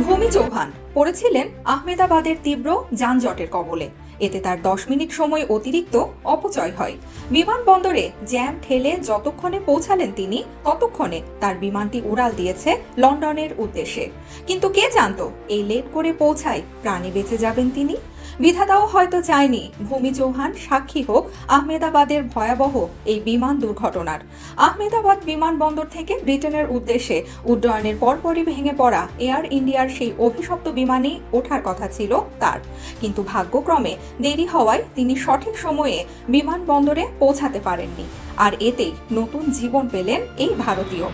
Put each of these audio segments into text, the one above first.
ভূমি চৌহান পড়েছিলেন আহমেদাবাদের তীব্র যানজটের কবলে। এতে তার 10 মিনিট সময় অতিরিক্ত অপচয় হয়। বিমানবন্দরে জ্যাম ঠেলে যতক্ষণে পৌঁছালেন তিনি, ততক্ষণে তার বিমানটি উড়াল দিয়েছে লন্ডনের উদ্দেশ্যে। কিন্তু কে জানতো এই লেট করে পৌঁছায় প্রাণে বেঁচে যাবেন তিনি। বিধাতাও হয়তো চায়নি ভূমি চৌহান সাক্ষী হোক আহমেদাবাদের ভয়াবহ এই বিমান দুর্ঘটনার। আহমেদাবাদ বিমানবন্দর থেকে ব্রিটেনের উদ্দেশ্যে উড্ডয়নের পরপরই ভেঙে পড়া এয়ার ইন্ডিয়ার সেই অভিশপ্ত বিমানেই ওঠার কথা ছিল তার। কিন্তু ভাগ্যক্রমে দেরি হওয়ায় তিনি সঠিক সময়ে বিমানবন্দরে পৌঁছাতে পারেননি। আর এতেই নতুন জীবন পেলেন এই ভারতীয়।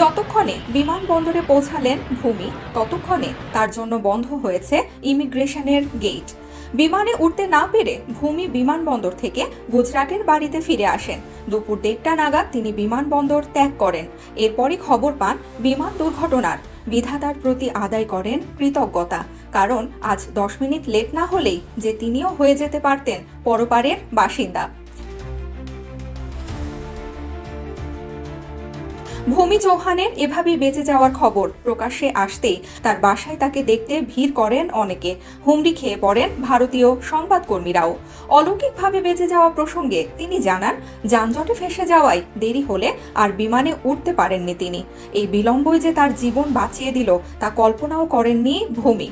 যতক্ষণে বিমানবন্দরে পৌঁছালেন ভূমি, ততক্ষণে তার জন্য বন্ধ হয়েছে ইমিগ্রেশনের গেট। বিমানে উঠতে না পেরে ভূমি বিমানবন্দর থেকে গুজরাটের বাড়িতে ফিরে আসেন। দুপুর 1টা নাগাদ তিনি বিমানবন্দর ত্যাগ করেন। এরপরই খবর পান বিমান দুর্ঘটনার। বিধাতার প্রতি আদায় করেন কৃতজ্ঞতা, কারণ আজ 10 মিনিট লেট না হলেই যে তিনিও হয়ে যেতে পারতেন পরপারের বাসিন্দা। ভূমি চৌহানের এভাবে বেঁচে যাওয়ার খবর প্রকাশ্যে আসতেই তার বাসায় তাকে দেখতে ভিড় করেন অনেকে। হুমড়ি খেয়ে পড়েন ভারতীয় সংবাদকর্মীরাও। অলৌকিকভাবে বেঁচে যাওয়া প্রসঙ্গে তিনি জানান, যানজটে ফেঁসে যাওয়ায় দেরি হলে আর বিমানে উঠতে পারেননি তিনি। এই বিলম্বই যে তার জীবন বাঁচিয়ে দিল তা কল্পনাও করেননি ভূমি।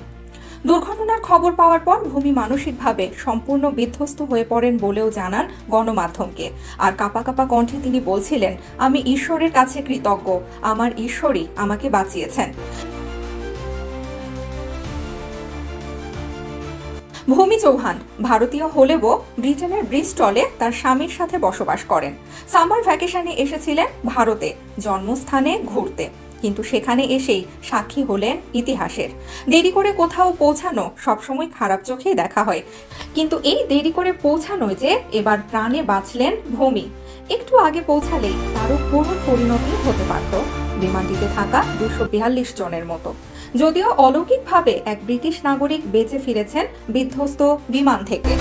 দুর্ঘটনার খবর পাওয়ার পর ভূমি মানসিকভাবে সম্পূর্ণ বিধ্বস্ত হয়ে পড়েন বলেও জানান গণমাধ্যমকে। আর কাঁপা কাঁপা কণ্ঠে তিনি বলছিলেন, আমি ঈশ্বরের কাছে কৃতজ্ঞ, আমার ঈশ্বরই আমাকে বাঁচিয়েছেন। ভূমি চৌহান ভারতীয় হলেও ব্রিটেনের ব্রিস্টলে তার স্বামীর সাথে বসবাস করেন। সামার ভ্যাকেশনে এসেছিলেন ভারতে জন্মস্থানে ঘুরতে, কিন্তু সেখানে এসেই সাক্ষী হলেন ইতিহাসের। দেরি করে কোথাও পৌঁছানো সবসময় খারাপ চোখেই দেখা হয়, কিন্তু এই দেরি করে পৌঁছানোয় যে এবার প্রাণে বাঁচলেন ভূমি। একটু আগে পৌঁছালেই তারও করুণ পরিণতি হতে পারত বিমানটিতে থাকা 242 জনের মতো। যদিও অলৌকিকভাবে এক ব্রিটিশ নাগরিক বেঁচে ফিরেছেন বিধ্বস্ত বিমান থেকে।